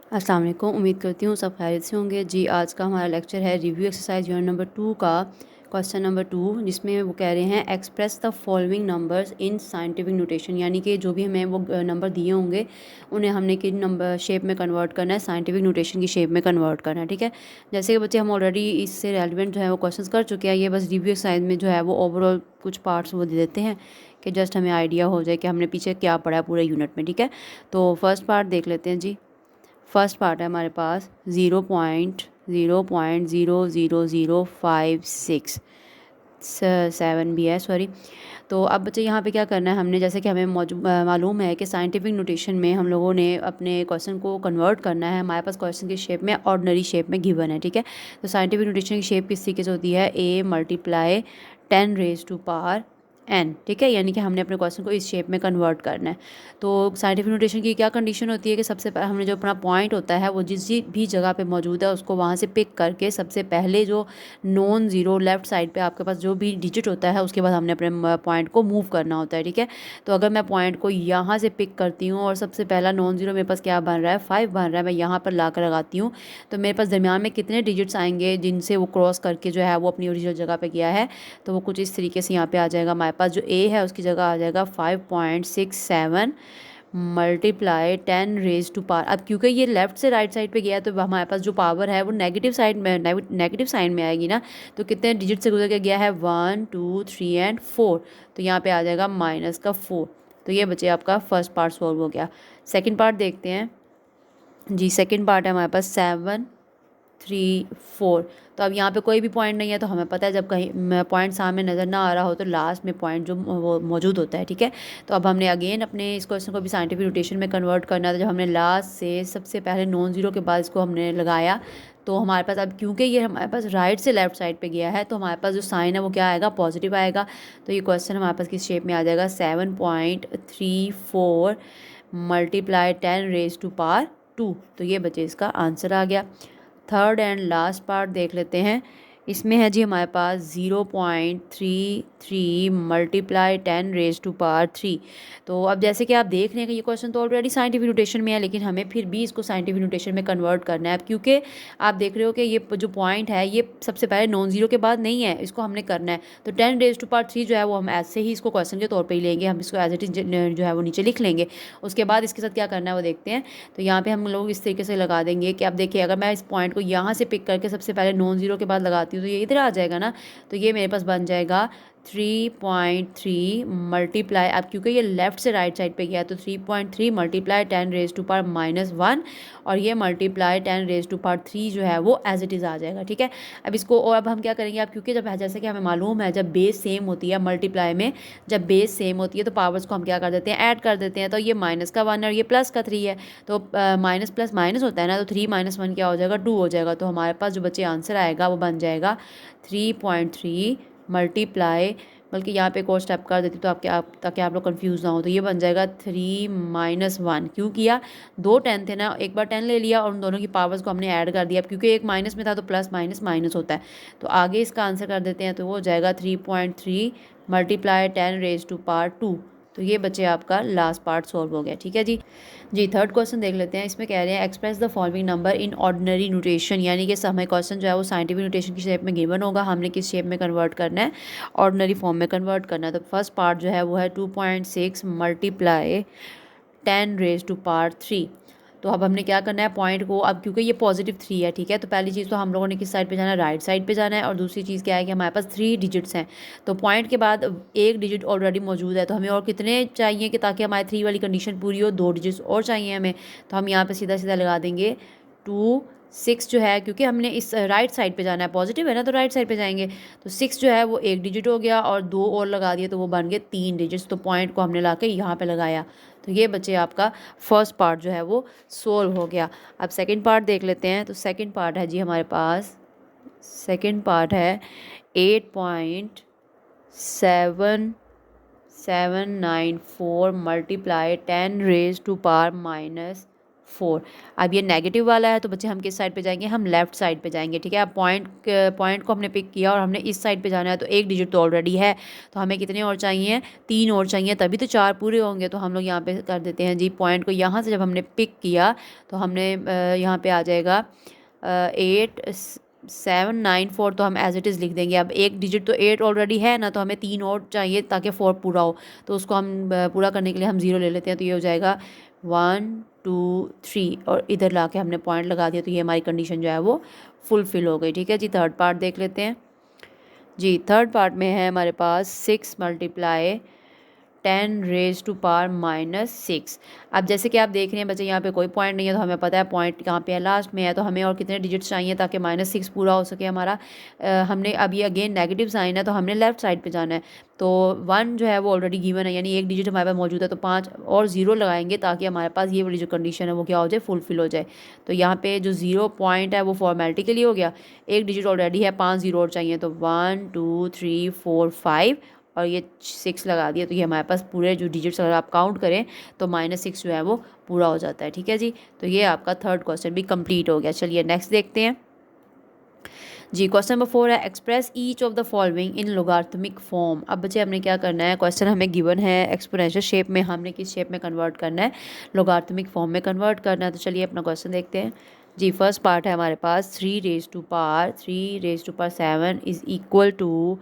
अस्सलाम वालेकुम। उम्मीद करती हूँ सब खैरियत से होंगे। जी, आज का हमारा लेक्चर है रिव्यू एक्सरसाइज यूनिट नंबर 2 का क्वेश्चन नंबर 2, जिसमें वो कह रहे हैं express the following numbers in scientific notation, यानी कि जो भी हमें वो नंबर दिए होंगे उन्हें हमने किन नंबर शेप में कन्वर्ट करना है, साइंटिफिक नोटेशन की शेप में कन्वर्ट करना है। ठीक है, जैसे कि बच्चे हम ऑलरेडी इससे रेलिवेंट जो है वो क्वेश्चन कर चुके हैं। ये बस रिव्यू एक्सरसाइज में जो है वो ओवरऑल कुछ पार्ट्स वो दे देते हैं कि जस्ट हमें आइडिया हो जाए कि हमने पीछे क्या पढ़ा है पूरे यूनिट में। ठीक है, तो फर्स्ट पार्ट देख लेते हैं। जी, फर्स्ट पार्ट है हमारे पास 0.00056 भी है, सॉरी। तो अब बच्चे यहाँ पे क्या करना है हमने, जैसे कि हमें मालूम है कि साइंटिफिक नोटेशन में हम लोगों ने अपने क्वेश्चन को कन्वर्ट करना है। हमारे पास क्वेश्चन की शेप में ऑर्डिनरी शेप में गिवन है। ठीक है, तो साइंटिफिक नोटेशन की शेप किस तरीके से होती है, a मल्टीप्लाई 10⁻⁴ n। ठीक है, यानी कि हमने अपने क्वेश्चन को इस शेप में कन्वर्ट करना है। तो साइंटिफिक नोटेशन की क्या कंडीशन होती है कि सबसे पहले हमने जो अपना पॉइंट होता है वो जिस भी जगह पे मौजूद है उसको वहाँ से पिक करके सबसे पहले जो नॉन ज़ीरो लेफ़्ट साइड पे आपके पास जो भी डिजिट होता है उसके बाद हमने अपने पॉइंट को मूव करना होता है। ठीक है, तो अगर मैं पॉइंट को यहाँ से पिक करती हूँ और सबसे पहला नॉन ज़ीरो मेरे पास क्या बन रहा है, 5 बन रहा है, मैं यहाँ पर ला कर लगाती हूँ, तो मेरे पास दरमियान में कितने डिजिट्स आएंगे जिनसे वो क्रॉस करके जो है वो अपनी ओरिजिनल जगह पर गया है। तो वो कुछ इस तरीके से यहाँ पर आ जाएगा। हमारे पास जो ए है उसकी जगह आ जाएगा 5.67 मल्टीप्लाई 10⁻⁴। अब क्योंकि ये लेफ्ट से राइट साइड पे गया है तो हमारे पास जो पावर है वो नेगेटिव साइड में, नेगेटिव साइन में आएगी ना। तो कितने डिजिट से गुजर के गया है, 1 2 3 एंड 4, तो यहाँ पे आ जाएगा -4। तो ये बचे आपका फर्स्ट पार्ट सॉल्व हो गया। सेकंड पार्ट देखते हैं। जी, सेकंड पार्ट है हमारे पास 7 3 4। तो अब यहाँ पे कोई भी पॉइंट नहीं है, तो हमें पता है जब कहीं पॉइंट सामने नज़र ना आ रहा हो तो लास्ट में पॉइंट जो वो मौजूद होता है। ठीक है, तो अब हमने अगेन अपने इस क्वेश्चन को भी साइंटिफिक नोटेशन में कन्वर्ट करना था। जब हमने लास्ट से सबसे पहले नॉन ज़ीरो के बाद इसको हमने लगाया तो हमारे पास अब क्योंकि ये हमारे पास राइट से लेफ्ट साइड पे गया है तो हमारे पास जो साइन है वो क्या आएगा, पॉजिटिव आएगा। तो ये क्वेश्चन हमारे पास किस शेप में आ जाएगा, 7.34 मल्टीप्लाई 10⁻²। तो ये बचे इसका आंसर आ गया। थर्ड एंड लास्ट पार्ट देख लेते हैं। इसमें है जी हमारे पास 0.33 मल्टीप्लाई 10⁻3। तो अब जैसे कि आप देख रहे हैं कि ये क्वेश्चन तो ऑलरेडी साइंटिफिक नोटेशन में है, लेकिन हमें फिर भी इसको साइंटिफिक नोटेशन में कन्वर्ट करना है। अब क्योंकि आप देख रहे हो कि ये जो पॉइंट है ये सबसे पहले नॉन ज़ीरो के बाद नहीं है, इसको हमने करना है। तो 10⁻3 जो है वो हम ऐसे ही इसको क्वेश्चन के तौर पर ही लेंगे, हम इसको एज इट इज जो है वो नीचे लिख लेंगे। उसके बाद इसके साथ क्या करना है वो देखते हैं। तो यहाँ पे हम लोग इस तरीके से लगा देंगे कि अब देखिए अगर मैं इस पॉइंट को यहाँ से पिक करके सबसे पहले नॉन ज़ीरो के बाद लगाती हूँ तो ये इधर आ जाएगा ना। तो ये मेरे पास बन जाएगा 3.3 मल्टीप्लाई, अब क्योंकि ये लेफ्ट से राइट साइड पे गया तो 3.3 मल्टीप्लाई 10⁻⁻⁻1 और ये मल्टीप्लाई 10⁻³ जो है वो एज इट इज़ आ जाएगा। ठीक है, अब इसको और अब हम क्या करेंगे, अब क्योंकि जब जैसे कि हमें मालूम है जब बेस सेम होती है मल्टीप्लाई में, जब बेस सेम होती है तो पावर्स को हम क्या कर देते हैं, ऐड कर देते हैं। तो ये -1 और ये +3 है, तो माइनस प्लस माइनस होता है ना, तो 3 - 1 क्या हो जाएगा, 2 हो जाएगा। तो हमारे पास जो बच्चे आंसर आएगा वो बन जाएगा 3.3 मल्टीप्लाई, बल्कि यहाँ पे एक और स्टेप कर देती तो ताकि आप लोग कंफ्यूज ना हो, तो ये बन जाएगा 3 - 1। क्यों किया, 2 10 थे ना, एक बार 10 ले लिया और उन दोनों की पावर्स को हमने ऐड कर दिया। क्योंकि एक माइनस में था तो प्लस माइनस माइनस होता है। तो आगे इसका आंसर कर देते हैं, तो वो हो जाएगा 3.3 मल्टीप्लाई 10⁻²। तो ये बच्चे आपका लास्ट पार्ट सॉल्व हो गया। ठीक है जी। जी, थर्ड क्वेश्चन देख लेते हैं। इसमें कह रहे हैं express the following number in ordinary notation, यानी कि हमें क्वेश्चन जो है वो साइंटिफिक नोटेशन की शेप में गिवन होगा, हमने किस शेप में कन्वर्ट करना है, ऑर्डिनरी फॉर्म में कन्वर्ट करना है। तो फर्स्ट पार्ट जो है वो है 2.6 मल्टीप्लाई 10⁻3। तो अब हमने क्या करना है, पॉइंट को, अब क्योंकि ये +3 है, ठीक है, तो पहली चीज़ तो हम लोगों ने किस साइड पे जाना है, राइट साइड पे जाना है। और दूसरी चीज़ क्या है कि हमारे पास 3 डिजिट्स हैं, तो पॉइंट के बाद एक डिजिट ऑलरेडी मौजूद है, तो हमें और कितने चाहिए कि ताकि हमारी 3 वाली कंडीशन पूरी हो, 2 डिजिट्स और चाहिए हमें। तो हम यहाँ पर सीधा सीधा लगा देंगे 2 6 जो है, क्योंकि हमने इस राइट साइड पे जाना है, पॉजिटिव है ना, तो राइट साइड पे जाएंगे। तो 6 जो है वो एक डिजिट हो गया और 2 और लगा दिए तो वो बन गए 3 डिजिट्स। तो पॉइंट को हमने ला के यहाँ पे लगाया। तो ये बच्चे आपका फर्स्ट पार्ट जो है वो सोल्व हो गया। अब सेकंड पार्ट देख लेते हैं। तो सेकंड पार्ट है जी हमारे पास, सेकंड पार्ट है 8.7794 मल्टीप्लाई 10⁻⁻⁻⁴। 4। अब ये नेगेटिव वाला है तो बच्चे हम किस साइड पे जाएंगे, हम लेफ़्ट साइड पे जाएंगे, ठीक है। अब पॉइंट को हमने पिक किया और हमने इस साइड पे जाना है, तो एक डिजिट तो ऑलरेडी है, तो हमें कितने और चाहिए, 3 और चाहिए, तभी तो 4 पूरे होंगे। तो हम लोग यहाँ पे कर देते हैं जी, पॉइंट को यहाँ से जब हमने पिक किया तो हमने यहाँ पे आ जाएगा 8794, तो हम एज इट इज़ लिख देंगे। अब एक डिजिट तो 8 ऑलरेडी है ना, तो हमें 3 और चाहिए ताकि 4 पूरा हो, तो उसको हम पूरा करने के लिए हम 0 ले लेते हैं। तो ये हो जाएगा 1 2 3 और इधर ला के हमने पॉइंट लगा दिया, तो ये हमारी कंडीशन जो है वो फुलफ़िल हो गई, ठीक है जी। थर्ड पार्ट देख लेते हैं जी। थर्ड पार्ट में है हमारे पास 6 × 10 रेज़ टू पावर -6। अब जैसे कि आप देख रहे हैं बच्चे, यहाँ पे कोई पॉइंट नहीं है, तो हमें पता है पॉइंट कहाँ पे है, लास्ट में है। तो हमें और कितने डिजिट्स चाहिए ताकि -6 पूरा हो सके हमारा। हमने अब ये अगेन नेगेटिव साइन है, तो हमने लेफ़्ट साइड पे जाना है। तो 1 जो है वो ऑलरेडी गिवन है, यानी एक डिजिट हमारे पास मौजूद है, तो 5 और 0 लगाएंगे ताकि हमारे पास ये वाली जो कंडीशन है वो क्या हो जाए, फुलफ़िल हो जाए। तो यहाँ पे जो 0 पॉइंट है वो फॉर्मेलिटी के लिए हो गया, एक डिजिट ऑलरेडी है, 5 0 और चाहिए, तो 1 2 3 4 5 और ये 6 लगा दिया। तो ये हमारे पास पूरे जो डिजिट्स अगर आप काउंट करें तो -6 जो है वो पूरा हो जाता है, ठीक है जी। तो ये आपका थर्ड क्वेश्चन भी कंप्लीट हो गया। चलिए नेक्स्ट देखते हैं जी। क्वेश्चन नंबर 4 है, express each of the following in logarithmic form. अब बच्चे हमने क्या करना है, क्वेश्चन हमें गिवन है एक्सपोनेंशियल शेप में, हमने किस शेप में कन्वर्ट करना है, लोगारिथमिक फॉर्म में कन्वर्ट करना है। तो चलिए अपना क्वेश्चन देखते हैं जी। फर्स्ट पार्ट है हमारे पास 3 raise to power 7 is equal to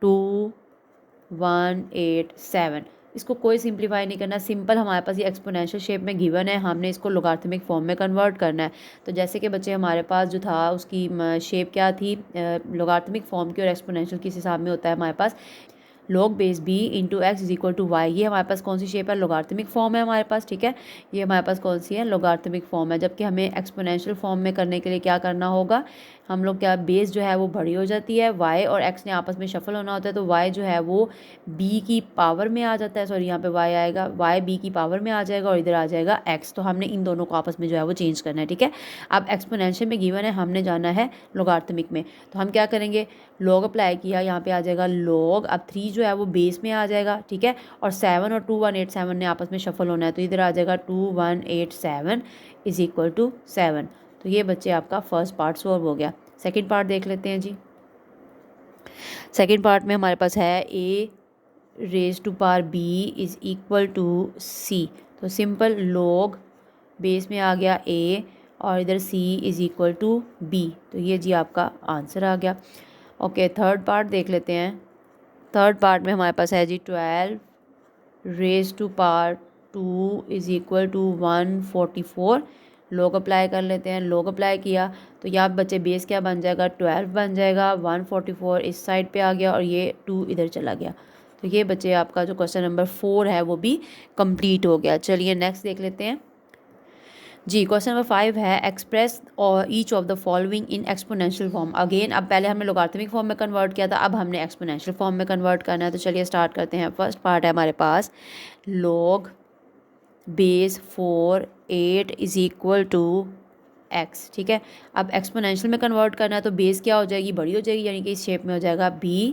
2187। इसको कोई सिंप्लीफाई नहीं करना, सिंपल हमारे पास ये एक्सपोनेंशियल शेप में गिवन है, हमने इसको लोगारिथमिक फॉर्म में कन्वर्ट करना है। तो जैसे कि बच्चे हमारे पास जो था उसकी शेप क्या थी, लोगारिथमिक फॉर्म की और एक्सपोनेंशियल किस हिसाब में होता है हमारे पास, log base b into x is equal to y. ये हमारे पास कौन सी शेप है, लोगारिथमिक फॉर्म है हमारे पास, ठीक है। ये हमारे पास कौन सी है, लोगारिथमिक फॉर्म है। जबकि हमें एक्सपोनेंशियल फॉर्म में करने के लिए क्या करना होगा, हम लोग क्या, बेस जो है वो बड़ी हो जाती है, y और x ने आपस में शफल होना होता है, तो y जो है वो b की पावर में आ जाता है, सॉरी यहाँ पे y आएगा, y b की पावर में आ जाएगा और इधर आ जाएगा x। तो हमने इन दोनों को आपस में जो है वो चेंज करना है, ठीक है। अब एक्सपोनेंशियल में गिवन है, हमने जाना है लोगारिथमिक में, तो हम क्या करेंगे, log अप्लाई किया, यहाँ पे आ जाएगा log। अब 3 जो है वो बेस में आ जाएगा, ठीक है, और 7 और 2187 ने आपस में शफल होना है, तो इधर आ जाएगा 2187 इज इक्वल टू 7। तो ये बच्चे आपका फर्स्ट पार्ट सॉल्व हो गया। सेकंड पार्ट देख लेते हैं जी। सेकंड पार्ट में हमारे पास है a raise to power b is equal to c। तो सिंपल log बेस में आ गया a और इधर c is equal to b। तो ये जी आपका आंसर आ गया। ओके, थर्ड पार्ट देख लेते हैं। थर्ड पार्ट में हमारे पास है जी 12 raise to power 2 is equal to 144। log apply कर लेते हैं, log अप्लाई किया तो यहाँ बच्चे बेस क्या बन जाएगा, 12 बन जाएगा, 144 इस साइड पे आ गया और ये 2 इधर चला गया। तो ये बच्चे आपका जो क्वेश्चन नंबर 4 है वो भी कंप्लीट हो गया। चलिए नेक्स्ट देख लेते हैं जी। क्वेश्चन नंबर 5 है, एक्सप्रेस और each of the following in exponential form. Again अब पहले हमने लोगारिथमिक फॉर्म में कन्वर्ट किया था, अब हमने एक्सपोनेंशियल फॉर्म में कन्वर्ट करना है। तो चलिए स्टार्ट करते हैं। फर्स्ट पार्ट है हमारे पास log base 4 8 is equal to x, ठीक है। अब एक्सपोनेंशियल में कन्वर्ट करना है, तो बेस क्या हो जाएगी, बड़ी हो जाएगी, यानी कि इस शेप में हो जाएगा b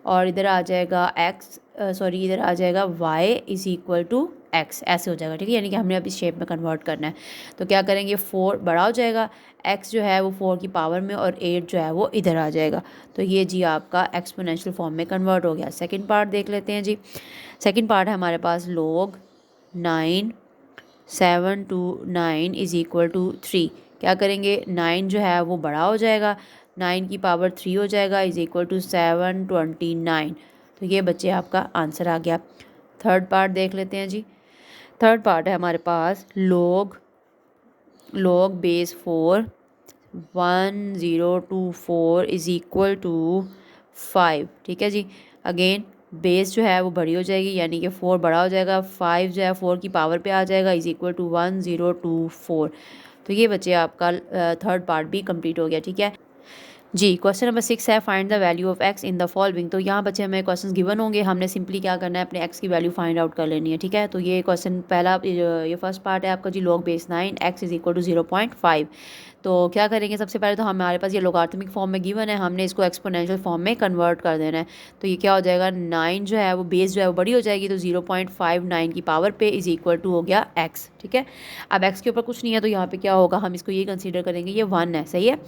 और इधर आ जाएगा x, सॉरी इधर आ जाएगा y is equal to x, ऐसे हो जाएगा, ठीक है। यानी कि हमने अब इस शेप में कन्वर्ट करना है। तो क्या करेंगे, 4 बड़ा हो जाएगा, x जो है वो 4 की पावर में और 8 जो है वो इधर आ जाएगा। तो ये जी आपका एक्सपोनेंशियल फॉर्म में कन्वर्ट हो गया। सेकेंड पार्ट देख लेते हैं जी। सेकेंड पार्ट है हमारे पास log 9 7 to 9 is equal to 3। क्या करेंगे, 9 जो है वो बड़ा हो जाएगा, 9 की पावर 3 हो जाएगा इज़ इक्वल टू 729। तो ये बच्चे आपका आंसर आ गया। थर्ड पार्ट देख लेते हैं जी। थर्ड पार्ट है हमारे पास log base 4 1024 is equal to 5, ठीक है जी। अगेन बेस जो है वो बड़ी हो जाएगी, यानी कि 4 बड़ा हो जाएगा, 5 जो है 4 की पावर पे आ जाएगा इज़ इक्वल टू 1024। तो ये बच्चे आपका थर्ड पार्ट भी कंप्लीट हो गया, ठीक है। जी, क्वेश्चन नंबर 6 है find the value of x in the following. तो यहाँ बच्चे हमें क्वेश्चंस गिवन होंगे, हमने सिंपली क्या करना है, अपने x की वैल्यू फाइंड आउट कर लेनी है। ठीक है, तो ये क्वेश्चन पहला ये फर्स्ट पार्ट है आपका जी, log base 9 x is equal to 0.5। तो क्या करेंगे, सबसे पहले तो हमारे पास ये लोगारिथमिक फॉर्म में गिवन है, हमने इसको एक्सपोनेंशियल फॉर्म में कन्वर्ट कर देना है। तो ये क्या हो जाएगा, 9 जो है वो बेस जो है वो बड़ी हो जाएगी, तो 0.59 की पावर पे इज इक्वल टू हो गया x। ठीक है, अब x के ऊपर कुछ नहीं है, तो यहाँ पे क्या होगा, हम इसको ये कंसीडर करेंगे ये 1 है। सही है,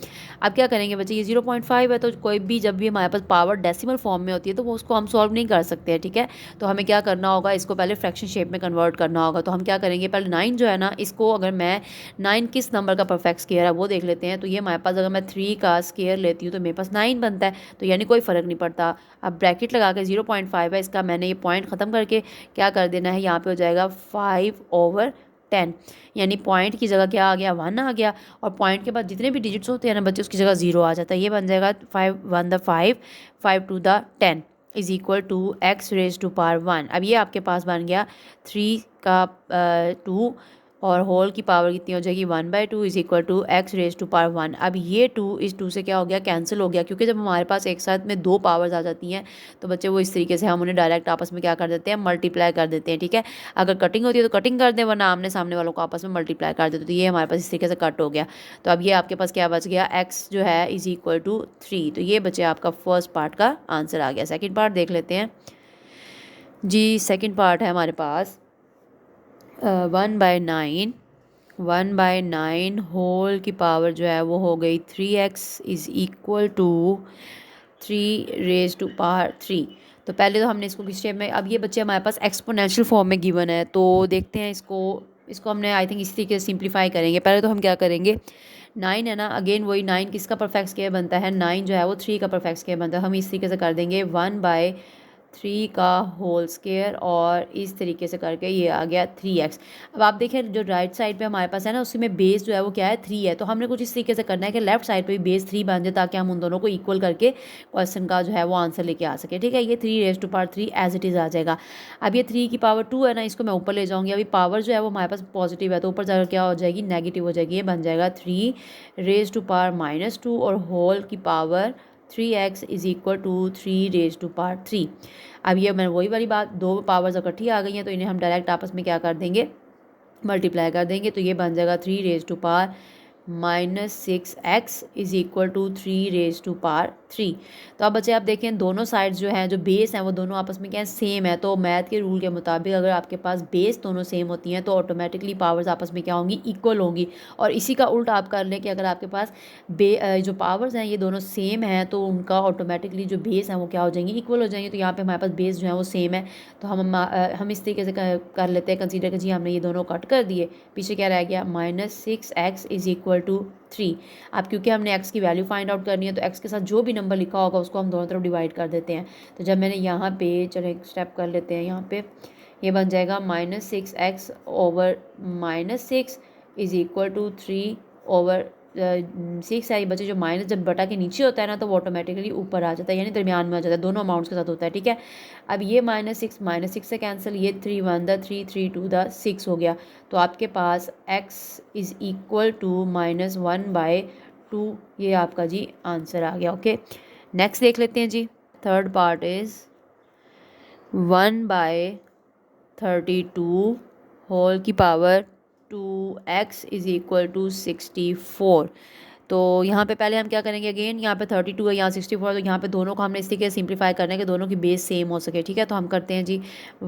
अब क्या करेंगे बच्चे, ये 0.5 है, तो कोई भी जब भी हमारे पास पावर डेसिमल फॉर्म में होती है तो वो उसको हम सॉल्व नहीं कर सकते हैं। ठीक है, तो हमें क्या करना होगा, इसको पहले फ्रैक्शन शेप में कन्वर्ट करना होगा। तो हम क्या करेंगे, पहले 9 जो है ना, इसको अगर मैं 9 किस नंबर का परफेक्ट स्क्वायर है वो देख लेते हैं। तो ये हमारे पास अगर मैं 3 का स्क्वायर लेती हूँ तो मेरे पास 9 बनता है, तो यानी कोई फ़र्क नहीं पड़ता। अब ब्रैकेट लगा के 0.5 है, इसका मैंने ये पॉइंट ख़त्म करके क्या कर देना है, यहाँ पे हो जाएगा 5/10, यानी पॉइंट की जगह क्या आ गया, 1 आ गया, और पॉइंट के बाद जितने भी डिजिट्स होते हैं ना बच्चे, उसकी जगह 0 आ जाता है। ये बन जाएगा 5 5 to the 10 is equal to x raise to power 1। अब ये आपके पास बन गया 3 का 2 और होल की पावर कितनी हो जाएगी, 1/2 is equal to x raise to power 1। अब ये 2 इस 2 से क्या हो गया, कैंसिल हो गया, क्योंकि जब हमारे पास एक साथ में 2 पावर्स आ जाती हैं तो बच्चे वो इस तरीके से हम उन्हें डायरेक्ट आपस में क्या कर देते हैं, मल्टीप्लाई कर देते हैं। ठीक है, अगर कटिंग होती है तो कटिंग कर दें, वरना आमने सामने वालों को आपस में मल्टीप्लाई कर देते। तो ये हमारे पास इस तरीके से कट हो गया। तो अब ये आपके पास क्या बच गया, x जो है इज इक्वल टू 3। तो ये बच्चे आपका फर्स्ट पार्ट का आंसर आ गया। सेकेंड पार्ट देख लेते हैं जी। सेकेंड पार्ट है हमारे पास 1/9 होल की पावर जो है वो हो गई 3x is equal to 3 raise to power 3। तो पहले तो हमने इसको किस शेप में, अब ये बच्चे हमारे पास एक्सपोनेंशियल फॉर्म में गिवन है, तो देखते हैं इसको हमने आई थिंक इस तरीके से सिंप्लीफाई करेंगे। पहले तो हम क्या करेंगे, 9 है ना, अगेन वही 9 किसका परफेक्ट स्क्वायर बनता है, 9 जो है वो 3 का परफेक्ट स्क्वायर बनता है। हम इस तरीके से कर देंगे 1/3 का होल स्क्वायर, और इस तरीके से करके ये आ गया 3x। अब आप देखें जो राइट साइड पे हमारे पास है ना, उसी में बेस जो है वो क्या है, 3 है। तो हमने कुछ इस तरीके से करना है कि लेफ्ट साइड पे भी बेस 3 बन जाए, ताकि हम उन दोनों को इक्वल करके क्वेश्चन का जो है वो आंसर लेके आ सके। ठीक है, ये 3 raise to power 3 as it is आ जाएगा। अब ये 3 की पावर 2 है ना, इसको मैं ऊपर ले जाऊँगी। अभी पावर जो है वो हमारे पास पॉजिटिव है, तो ऊपर जाकर क्या हो जाएगी, नेगेटिव हो जाएगी। ये बन जाएगा 3 रेज टू पावर -2 और होल की power 3x is equal to 3 raise to power 3। अब ये मैं वही वाली बात, दो पावर्स इकट्ठी आ गई हैं, तो इन्हें हम डायरेक्ट आपस में क्या कर देंगे, मल्टीप्लाई कर देंगे। तो ये बन जाएगा 3 raise to power -6x is equal to 3 raise to power 3। तो अब बच्चे आप देखें, दोनों साइड्स जो हैं, जो बेस हैं, वो दोनों आपस में क्या है, सेम है। तो मैथ के रूल के मुताबिक अगर आपके पास बेस दोनों सेम होती हैं तो ऑटोमेटिकली पावर्स आपस में क्या होंगी, इक्वल होंगी। और इसी का उल्टा आप कर लें कि अगर आपके पास जो पावर्स हैं ये दोनों सेम हैं, तो उनका ऑटोमेटिकली जो बेस हैं वो क्या हो जाएंगी, इक्वल हो जाएंगे। तो यहाँ पे हमारे पास बेस जो है वो सेम है, तो हम इस तरीके से कर लेते हैं कंसीडर कि जी हमने ये दोनों कट कर दिए, पीछे क्या रह गया, -6x इज इक्वल टू 3। अब क्योंकि हमने x की वैल्यू फाइंड आउट करनी है, तो x के साथ जो भी नंबर लिखा होगा उसको हम दोनों तरफ डिवाइड कर देते हैं। तो जब मैंने यहाँ पे, चलो एक स्टेप कर लेते हैं, यहाँ पे ये बन जाएगा -6x over -6 is equal to 3 over 6 है। बच्चे जो माइनस जब बटा के नीचे होता है ना, तो वो ऑटोमेटिकली ऊपर आ जाता है, यानी दरमियान में आ जाता है, दोनों अमाउंट्स के साथ होता है। ठीक है, अब ये -6 से कैंसिल, ये 3 1 द 3 3 2 द 6 हो गया। तो आपके पास x इज़ इक्वल टू -1/2, ये आपका जी आंसर आ गया। ओके, नेक्स्ट देख लेते हैं जी। थर्ड पार्ट इज़ 1/32 होल की power 2x is equal to 64। तो यहाँ पे पहले हम क्या करेंगे, अगेन यहाँ पे 32 है, यहाँ 64, तो यहाँ पे दोनों को हमने इस तरीके से सिंप्लीफाई करना है कि दोनों की बेस सेम हो सके। ठीक है, तो हम करते हैं जी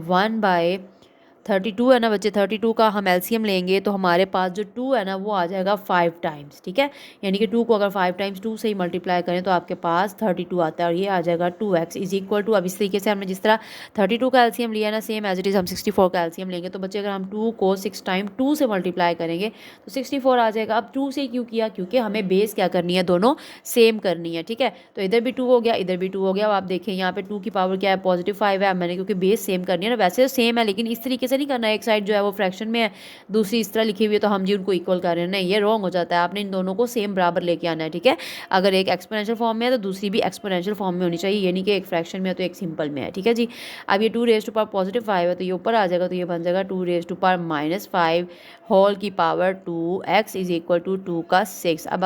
1/32 है ना बच्चे, 32 का हम एलसीएम लेंगे तो हमारे पास जो 2 है ना वो आ जाएगा 5 टाइम्स। ठीक है, यानी कि 2 को अगर 5 टाइम्स 2 से ही मल्टीप्लाई करें तो आपके पास 32 आता है, और ये आ जाएगा 2x इज इक्वल टू, अब इस तरीके से हमने जिस तरह 32 का एलसीएम लिया ना, सेम एज इट इज़ हम 64 का एलसीएम लेंगे। तो बच्चे अगर हम 2 को 6 टाइम 2 से मल्टीप्लाई करेंगे तो 64 आ जाएगा। अब 2 से क्यों किया, क्योंकि हमें बेस क्या करनी है, दोनों सेम करनी है। ठीक है, तो इधर भी 2 हो गया, इधर भी 2 हो गया। अब आप देखें यहाँ पे 2 की पावर क्या है, +5 है। मैंने क्योंकि बेस सेम करनी है ना, वैसे तो सेम है लेकिन इस तरीके से ऐसे नहीं करना एक साइड जो है वो फ्रैक्शन में है, दूसरी इस तरह लिखी हुई है तो हम जी उनको इक्वल कर रहे हैं, नहीं, ये रॉन्ग हो जाता है। आपने इन दोनों को सेम बराबर लेके आना है, ठीक है। अगर एक एक्सपोनेंशियल फॉर्म में है तो दूसरी भी एक्सपोनेंशियल फॉर्म में होनी चाहिए, ये नहीं कि एक फ्रैक्शन में है तो एक सिंपल में है, ठीक है जी। अब ये 2 रेज़ टू पावर +5 है तो ये ऊपर आ जाएगा, तो ये बन जाएगा 2 रेज़ टू पावर -5 होल की power 2x is equal to 2 का 6। अब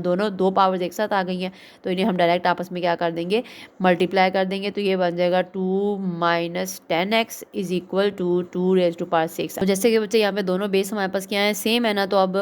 दोनों दो पावर्स एक साथ आ गई हैं तो इन्हें हम डायरेक्ट आपस में क्या कर देंगे, मल्टीप्लाई कर देंगे, तो ये बन जाएगा 2 - 10x is equal to 2 raise to power 6। तो जैसे कि बच्चे यहाँ पे दोनों बेस हमारे पास क्या है, सेम है ना, तो अब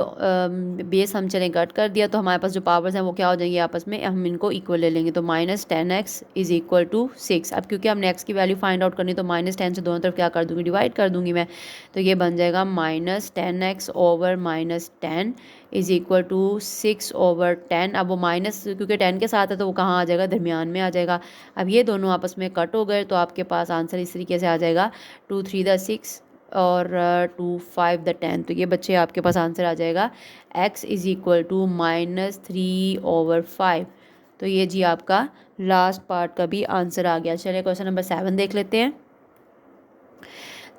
बेस हम चलें कट कर दिया तो हमारे पास जो पावर्स हैं वो क्या हो जाएंगी आपस में, हम इनको इक्वल ले लेंगे, तो -10x इज इक्वल टू 6। अब क्योंकि हमने x की वैल्यू फाइंड आउट करनी तो -10 से दोनों तरफ क्या कर दूंगी, डिवाइड कर दूंगी मैं, तो ये बन जाएगा -10x over -10 is equal to 6/10। अब वो माइनस क्योंकि 10 के साथ है तो वो कहाँ आ जाएगा, दरमियान में आ जाएगा। अब ये दोनों आपस में कट हो गए तो आपके पास आंसर इस तरीके से आ जाएगा 2 3 6 और 2 5 10। तो ये बच्चे आपके पास आंसर आ जाएगा x इज इक्वल टू -3/5। तो ये जी आपका लास्ट पार्ट का भी आंसर आ गया। चलिए क्वेश्चन नंबर 7 देख लेते हैं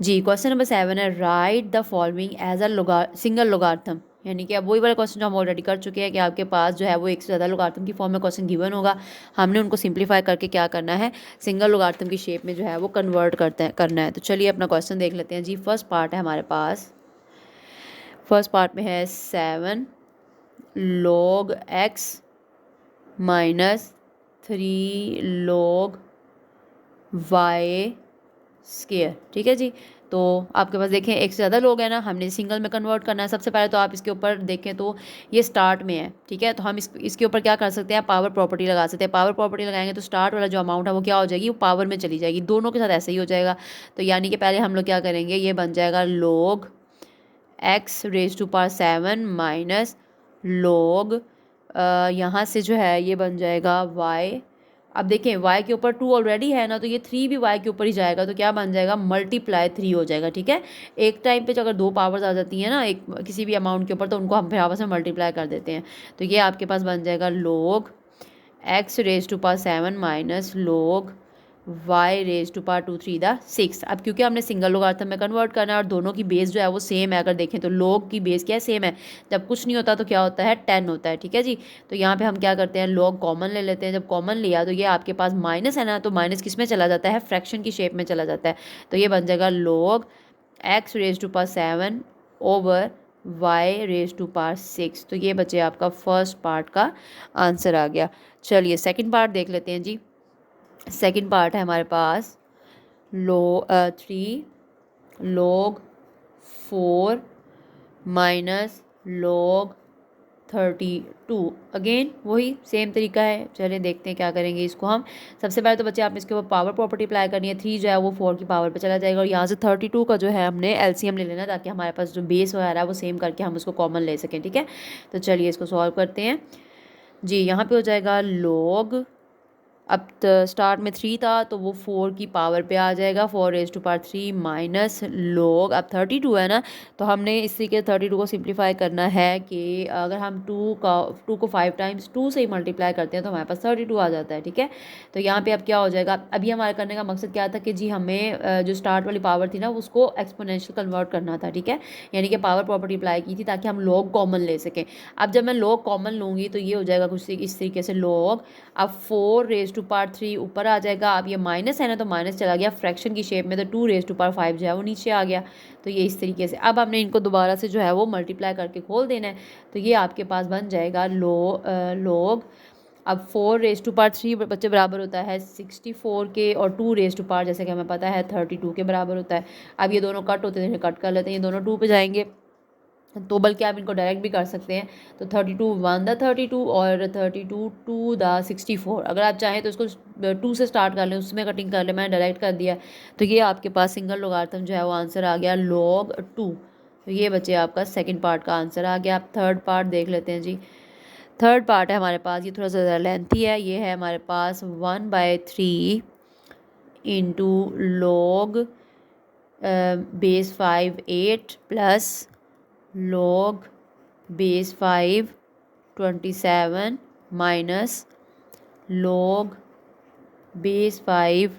जी। क्वेश्चन नंबर 7 है, write the following as a single logarithm. यानी कि अब वही वाला क्वेश्चन जो हम ऑलरेडी कर चुके हैं कि आपके पास जो है वो एक से ज़्यादा लोगार्थम की फॉर्म में क्वेश्चन गिवन होगा, हमने उनको सिंप्लीफाई करके क्या करना है, सिंगल लोगार्थम की शेप में जो है वो कन्वर्ट करना है। तो चलिए अपना क्वेश्चन देख लेते हैं जी। फर्स्ट पार्ट है हमारे पास, फर्स्ट पार्ट में है 7 log x -3 log y square, ठीक है जी। तो आपके पास देखें एक से ज़्यादा लोग हैं ना, हमने सिंगल में कन्वर्ट करना है। सबसे पहले तो आप इसके ऊपर देखें तो ये स्टार्ट में है, ठीक है, तो हम इसके ऊपर क्या कर सकते हैं, पावर प्रॉपर्टी लगा सकते हैं। पावर प्रॉपर्टी लगाएंगे तो स्टार्ट वाला जो अमाउंट है वो क्या हो जाएगी, वो पावर में चली जाएगी। दोनों के साथ ऐसे ही हो जाएगा। तो यानी कि पहले हम लोग क्या करेंगे, ये बन जाएगा log x raise to power 7 minus log यहाँ से जो है ये बन जाएगा y। अब देखें y के ऊपर 2 ऑलरेडी है ना, तो ये 3 भी y के ऊपर ही जाएगा, तो क्या बन जाएगा, मल्टीप्लाई 3 हो जाएगा, ठीक है। एक टाइम पे अगर दो पावर्स आ जाती हैं ना एक किसी भी अमाउंट के ऊपर, तो उनको हम फिर आपस में मल्टीप्लाई कर देते हैं। तो ये आपके पास बन जाएगा log x raise to power 7 minus log y raise to power 2 3 6। अब क्योंकि हमने सिंगल लोगार्थम में कन्वर्ट करना है और दोनों की बेस जो है वो सेम है, अगर देखें तो log की बेस क्या है, सेम है। जब कुछ नहीं होता तो क्या होता है, 10 होता है, ठीक है जी। तो यहाँ पे हम क्या करते हैं, log कॉमन ले लेते हैं। जब कॉमन लिया तो ये आपके पास माइनस है ना, तो माइनस किस में चला जाता है, फ्रैक्शन की शेप में चला जाता है। तो ये बन जाएगा log x raise to power 7 over y raise to power 6। तो ये बचे आपका फर्स्ट पार्ट का आंसर आ गया। चलिए सेकेंड पार्ट देख लेते हैं जी। सेकेंड पार्ट है हमारे पास 3 log 4 माइनस log 32। अगेन वही सेम तरीका है। चलिए देखते हैं क्या करेंगे इसको हम। सबसे पहले तो बच्चे आप इसके ऊपर पावर प्रॉपर्टी अप्लाई करनी है। 3 जो है वो 4 की पावर पे चला जाएगा और यहाँ से 32 का जो है हमने एलसीएम ले लेना, ताकि हमारे पास जो बेस वगैरह है वो सेम करके हम उसको कॉमन ले सकें, ठीक है। तो चलिए इसको सॉल्व करते हैं जी। यहाँ पे हो जाएगा log, अब स्टार्ट में 3 था तो वो 4 की पावर पे आ जाएगा, 4 raise to power 3 minus log, अब 32 है ना, तो हमने इस तरीके 32 को सिंप्लीफाई करना है कि अगर हम 2 को 5 टाइम्स 2 से ही मल्टीप्लाई करते हैं तो हमारे पास 32 आ जाता है, ठीक है। तो यहाँ पे अब क्या हो जाएगा, अभी हमारे करने का मकसद क्या था कि जी हमें जो स्टार्ट वाली पावर थी ना उसको एक्सपोनेंशियल कन्वर्ट करना था, ठीक है। यानी कि पावर प्रॉपर्टी अप्लाई की थी ताकि हम log कॉमन ले सकें। अब जब मैं log कॉमन लूँगी तो ये हो जाएगा कुछ इस तरीके से log, अब 4 रेज टू पावर 3 ऊपर आ जाएगा। अब ये माइनस है ना, तो माइनस चला गया फ्रैक्शन की शेप में, तो 2 रेज टू पावर 5 जो है वो नीचे आ गया। तो ये इस तरीके से अब हमने इनको दोबारा से जो है वो मल्टीप्लाई करके खोल देना है। तो ये आपके पास बन जाएगा log, अब 4 रेज टू पावर 3 बच्चे बराबर होता है 64 के, और 2 रेज टू पावर जैसे कि हमें पता है 32 के बराबर होता है। अब ये दोनों कट होते हैं, कट कर लेते हैं, ये दोनों 2 पे जाएंगे, तो बल्कि आप इनको डायरेक्ट भी कर सकते हैं। तो 32 1 32 और 32 2 64। अगर आप चाहें तो इसको 2 से स्टार्ट कर लें, उसमें कटिंग कर लें, मैंने डायरेक्ट कर दिया। तो ये आपके पास सिंगल लोगार्थम जो है वो आंसर आ गया log 2। तो ये बचे आपका सेकंड पार्ट का आंसर आ गया। आप थर्ड पार्ट देख लेते हैं जी। थर्ड पार्ट है हमारे पास, ये थोड़ा सा ज़्यादा लेंथी है। ये है हमारे पास 1/3 into log base 5 8 plus log base 5 27 minus log base 5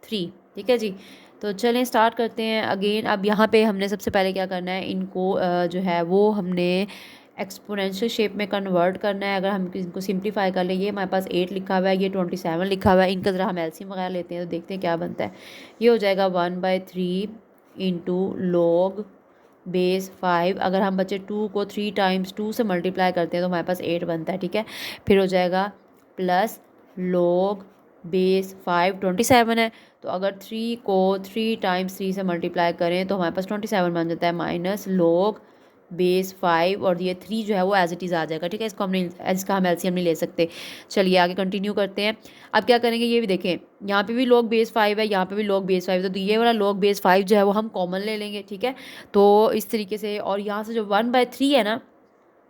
3, ठीक है जी। तो चलें स्टार्ट करते हैं अगेन। अब यहाँ पे हमने सबसे पहले क्या करना है, इनको जो है वो हमने एक्सपोनेंशियल शेप में कन्वर्ट करना है। अगर हम इनको सिंप्लीफाई कर ले, ये हमारे पास 8 लिखा हुआ है, ये 27 लिखा हुआ है, इनका ज़रा हम एलसीएम वगैरह लेते हैं तो देखते हैं क्या बनता है। ये हो जाएगा 1/3 इंटू लॉग बेस 5। अगर हम बच्चे 2 को 3 टाइम्स 2 से मल्टीप्लाई करते हैं तो हमारे पास 8 बनता है, ठीक है। फिर हो जाएगा प्लस लॉग बेस 5 27 है, तो अगर 3 को 3 टाइम्स 3 से मल्टीप्लाई करें तो हमारे पास 27 बन जाता है, माइनस लॉग बेस 5 और ये 3 जो है वो एज इट इज़ आ जाएगा, ठीक है। इसका हम एलसीएम नहीं ले सकते। चलिए आगे कंटिन्यू करते हैं। अब क्या करेंगे, ये भी देखें, यहाँ पे भी लॉग बेस 5 है, यहाँ पे भी लॉग बेस 5 है, तो ये वाला लॉग बेस 5 जो है वो हम कॉमन ले लेंगे, ठीक है। तो इस तरीके से, और यहाँ से जो 1/3 है ना,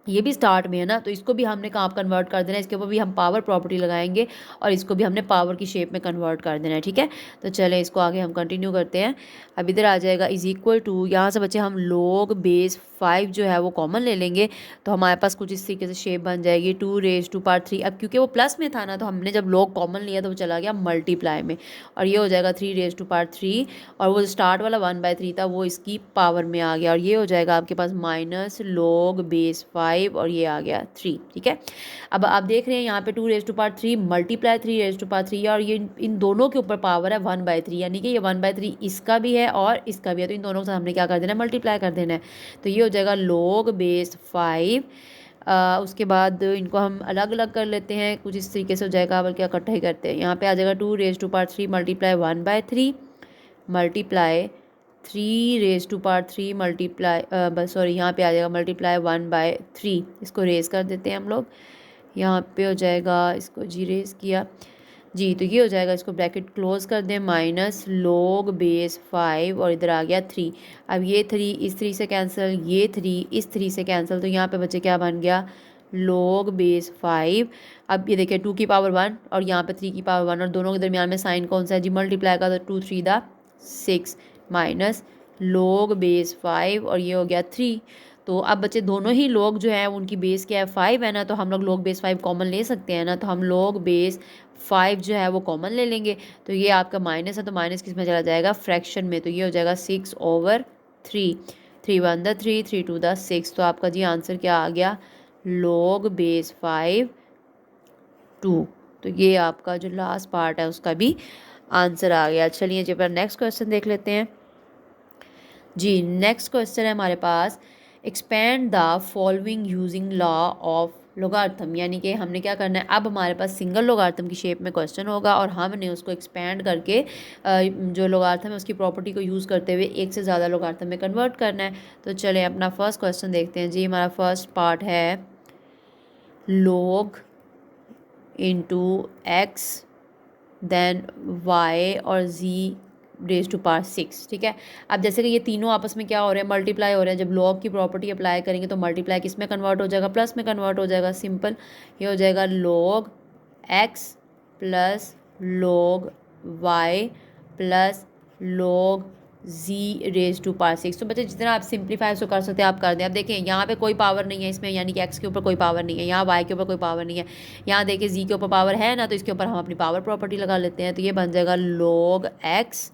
ये भी स्टार्ट में है ना, तो इसको भी हमने कहाँ कन्वर्ट कर देना है, इसके ऊपर भी हम पावर प्रॉपर्टी लगाएंगे और इसको भी हमने पावर की शेप में कन्वर्ट कर देना है, ठीक है। तो चले इसको आगे हम कंटिन्यू करते हैं। अब इधर आ जाएगा इज इक्वल टू, यहाँ से बच्चे हम लॉग बेस 5 जो है वो कॉमन ले लेंगे, तो हमारे पास कुछ इस तरीके से शेप बन जाएगी 2⁻³ अब क्योंकि वो प्लस में था ना, तो हमने जब लॉग कॉमन लिया तो वो चला गया मल्टीप्लाई में, और ये हो जाएगा 3⁻³ और वो स्टार्ट वाला 1/3 था वो इसकी पावर में आ गया, और ये हो जाएगा आपके पास माइनस लॉग बेस 5 और ये आ गया 3, ठीक है। अब आप देख रहे हैं यहाँ पे 2⁻³ मल्टीप्लाई 3⁻³ और ये इन दोनों के ऊपर पावर है 1/3, यानी कि ये 1/3 इसका भी है और इसका भी है, तो इन दोनों को हमने क्या कर देना है, मल्टीप्लाई कर देना है। तो ये हो जाएगा लॉग बेस 5। उसके बाद इनको हम अलग अलग कर लेते हैं, कुछ इस तरीके से हो जाएगा, बल्कि इकट्ठा ही करते हैं। यहाँ पे आ जाएगा 2⁻³ मल्टीप्लाई 1/3 मल्टीप्लाई 3⁻³ मल्टीप्लाई बस सॉरी, यहाँ पे आ जाएगा मल्टीप्लाई 1/3। इसको रेज़ कर देते हैं हम लोग, यहाँ पे हो जाएगा, इसको जी रेज़ किया जी, तो ये हो जाएगा, इसको ब्रैकेट क्लोज कर दें, माइनस लॉग बेस 5 और इधर आ गया 3। अब ये 3 इस 3 से कैंसिल, ये 3 इस 3 से कैंसिल, तो यहाँ पे बच्चे क्या बन गया, लॉग बेस 5। अब ये देखिए 2 की पावर 1 और यहाँ पे 3 की पावर 1, और दोनों के दरमियान में साइन कौन सा है जी, मल्टीप्लाई का, तो 2 3 दा 6 माइनस लॉग बेस 5 और ये हो गया 3। तो अब बच्चे दोनों ही लोग जो है उनकी बेस क्या है, 5 है ना, तो हम लोग लॉग बेस 5 कॉमन ले सकते हैं ना, तो हम लॉग बेस 5 जो है वो कॉमन ले लेंगे। तो ये आपका माइनस है, तो माइनस किस में चला जाएगा, फ्रैक्शन में, तो ये हो जाएगा 6/3। 3 1 द 3 3 2 द 6, तो आपका जी आंसर क्या आ गया, लॉग बेस 5 2। तो ये आपका जो लास्ट पार्ट है उसका भी आंसर आ गया। चलिए जी पर नेक्स्ट क्वेश्चन देख लेते हैं। जी नेक्स्ट क्वेश्चन है हमारे पास, expand the following using law of logarithm, यानी कि हमने क्या करना है, अब हमारे पास सिंगल लोगार्थम की शेप में क्वेश्चन होगा और हमने उसको एक्सपेंड करके जो लोगार्थम है उसकी प्रॉपर्टी को यूज़ करते हुए एक से ज़्यादा लोगार्थम में कन्वर्ट करना है। तो चलें अपना फर्स्ट क्वेश्चन देखते हैं जी। हमारा फर्स्ट पार्ट है log into x then y और z रेज टू पावर 6, ठीक है। अब जैसे कि ये तीनों आपस में क्या हो रहे हैं, मल्टीप्लाई हो रहे हैं, जब लॉग की प्रॉपर्टी अप्लाई करेंगे तो मल्टीप्लाई किस में कन्वर्ट हो जाएगा, प्लस में कन्वर्ट हो जाएगा, सिंपल। ये हो जाएगा log x plus log y plus log z raise to power 6। तो बच्चे जितना आप सिंप्लीफाई उसको कर सकते हैं आप कर दें। अब देखें यहाँ पे कोई पावर नहीं है इसमें, यानी कि x के ऊपर कोई पावर नहीं है, यहाँ y के ऊपर कोई पावर नहीं है, यहाँ देखिए z के ऊपर पावर है ना, तो इसके ऊपर हम अपनी पावर प्रॉपर्टी लगा लेते हैं। तो ये बन जाएगा log x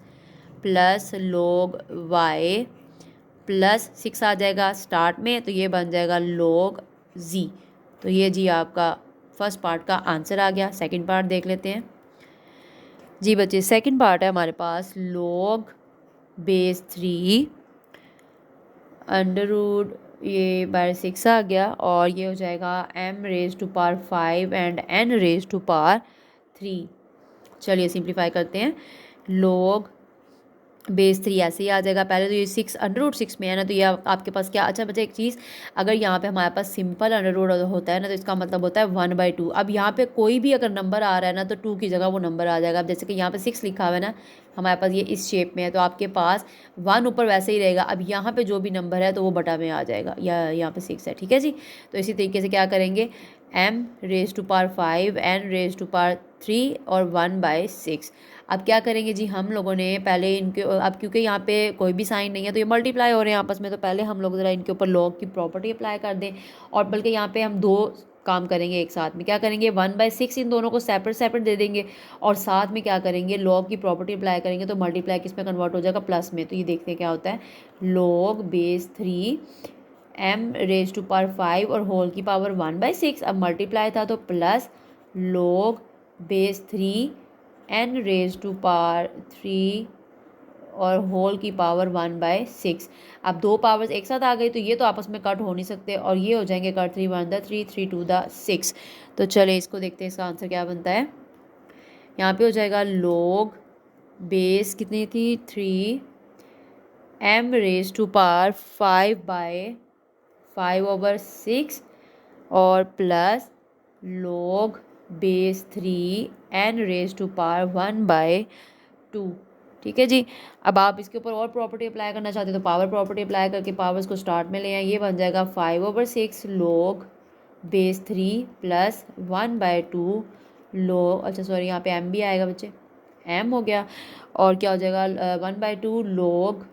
plus log y plus 6 आ जाएगा स्टार्ट में, तो ये बन जाएगा log z। तो ये जी आपका फर्स्ट पार्ट का आंसर आ गया। सेकंड पार्ट देख लेते हैं जी बच्चे। सेकंड पार्ट है हमारे पास log बेस 3 अंडर रूट ये बाय 6 आ गया, और ये हो जाएगा m raise to power 5 and n raise to power 3। चलिए सिंप्लीफाई करते हैं, log बेस 3 ऐसे ही आ जाएगा। पहले तो ये 6 अंडर रूट 6 में है ना, तो ये आपके पास क्या, अच्छा बच्चा एक चीज़, अगर यहाँ पे हमारे पास सिंपल अंडर रूट होता है ना, तो इसका मतलब होता है 1/2। अब यहाँ पे कोई भी अगर नंबर आ रहा है ना, तो 2 की जगह वो नंबर आ जाएगा। अब जैसे कि यहाँ पे 6 लिखा हुआ है ना हमारे पास, ये इस शेप में है, तो आपके पास 1 ऊपर वैसे ही रहेगा। अब यहाँ पे जो भी नंबर है तो वो बटा में आ जाएगा, या यहाँ पे 6 है, ठीक है जी। तो इसी तरीके से क्या करेंगे, m raise to power 5 n raise to power 3 और 1/6। अब क्या करेंगे जी, हम लोगों ने पहले इनके, अब क्योंकि यहाँ पे कोई भी साइन नहीं है तो ये मल्टीप्लाई हो रहे हैं आपस में, तो पहले हम लोग ज़रा इनके ऊपर लॉग की प्रॉपर्टी अप्लाई कर दें, और बल्कि यहाँ पे हम 2 काम करेंगे एक साथ में। क्या करेंगे 1/6 इन दोनों को सेपरेट सेपरेट दे देंगे और साथ में क्या करेंगे लॉग की प्रॉपर्टी अप्लाई करेंगे तो मल्टीप्लाई किस में कन्वर्ट हो जाएगा प्लस में। तो ये देखते हैं क्या होता है log बेस 3 m⁻⁵ और होल की पावर 1/6। अब मल्टीप्लाई था तो प्लस log बेस 3 n⁻³ और होल की पावर 1/6। अब दो पावर्स एक साथ आ गई तो ये तो आपस में कट हो नहीं सकते और ये हो जाएंगे कट 3 1 3 3 2 6। तो चले इसको देखते हैं इसका आंसर क्या बनता है। यहाँ पे हो जाएगा log बेस कितनी थी 3 m⁻⁵/5/6 और प्लस log बेस 3 n⁻⁴ ठीक है जी। अब आप इसके ऊपर और प्रॉपर्टी अप्लाई करना चाहते हैं तो पावर प्रॉपर्टी अप्लाई करके पावर्स को स्टार्ट में ले आए। ये बन जाएगा 5/6 log बेस 3 प्लस 1/2 log, अच्छा सॉरी यहाँ पे m भी आएगा बच्चे, m हो गया और क्या हो जाएगा 1/2 log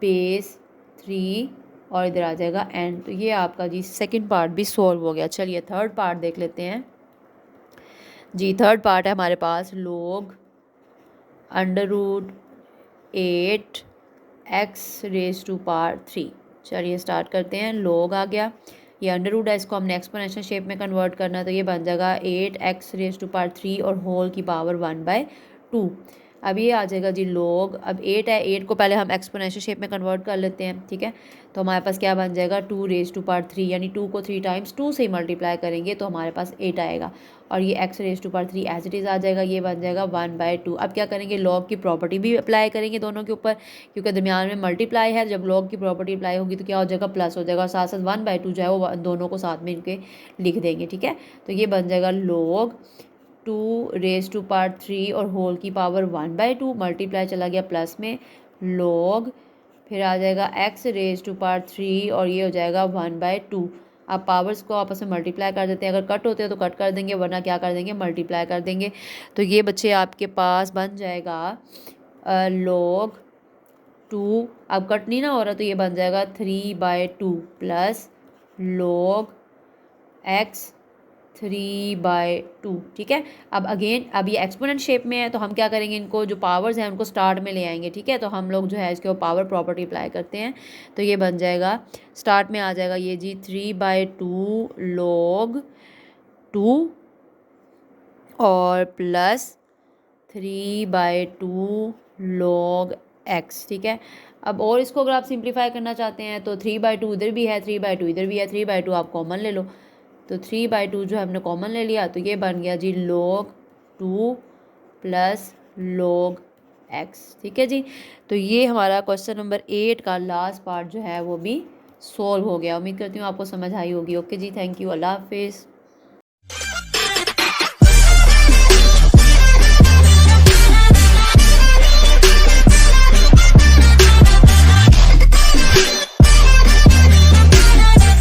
बेस 3 और इधर आ जाएगा n। तो ये आपका जी सेकंड पार्ट भी सॉल्व हो गया। चलिए थर्ड पार्ट देख लेते हैं जी। थर्ड पार्ट है हमारे पास log √8x⁻3। चलिए स्टार्ट करते हैं। log आ गया, ये अंडर है, इसको हमने एक्सपोनेंशियल शेप में कन्वर्ट करना है तो ये बन जाएगा 8x⁻3 और होल की पावर 1/2। अब ये आ जाएगा जी log, अब 8 है, 8 को पहले हम एक्सपोनेंशियल शेप में कन्वर्ट कर लेते हैं, ठीक है। तो हमारे पास क्या बन जाएगा 2⁻3 यानी 2 को 3 टाइम्स 2 से ही मल्टीप्लाई करेंगे तो हमारे पास 8 आएगा और ये x⁻3 एज इट इज़ आ जाएगा, ये बन जाएगा 1/2। अब क्या करेंगे log की प्रॉपर्टी भी अप्लाई करेंगे दोनों के ऊपर क्योंकि दरमियान में मल्टीप्लाई है। जब log की प्रॉपर्टी अप्लाई होगी तो क्या हो जाएगा प्लस हो जाएगा और साथ साथ 1/2 जो है वो दोनों को साथ में इनके लिख देंगे, ठीक है। तो ये बन जाएगा log 2⁻3 और होल की पावर 1/2 मल्टीप्लाई चला गया प्लस में log, फिर आ जाएगा x⁻3 और ये हो जाएगा 1/2। आप पावर्स को आपस में मल्टीप्लाई कर देते हैं, अगर कट होते हैं तो कट कर देंगे वरना क्या कर देंगे मल्टीप्लाई कर देंगे। तो ये बच्चे आपके पास बन जाएगा log 2, अब कट नहीं ना हो रहा तो ये बन जाएगा 3/2 प्लस log x 3/2, ठीक है। अब अगेन अब ये एक्सपोनेंट शेप में है तो हम क्या करेंगे इनको जो पावर्स हैं उनको स्टार्ट में ले आएंगे, ठीक है। तो हम लोग जो है इसके ऊपर पावर प्रॉपर्टी अप्लाई करते हैं तो ये बन जाएगा स्टार्ट में आ जाएगा ये जी 3/2 log 2 और प्लस 3/2 log x, ठीक है। अब और इसको अगर आप सिंप्लीफाई करना चाहते हैं तो 3/2 इधर भी है, 3/2 इधर भी है, 3/2 आप कॉमन ले लो तो 3/2 जो हमने कॉमन ले लिया तो ये बन गया जी log 2 प्लस log x, ठीक है जी। तो ये हमारा क्वेश्चन नंबर 8 का लास्ट पार्ट जो है वो भी सॉल्व हो गया। उम्मीद करती हूँ आपको समझ आई होगी। ओके जी, थैंक यू, अल्लाह हाफिज़।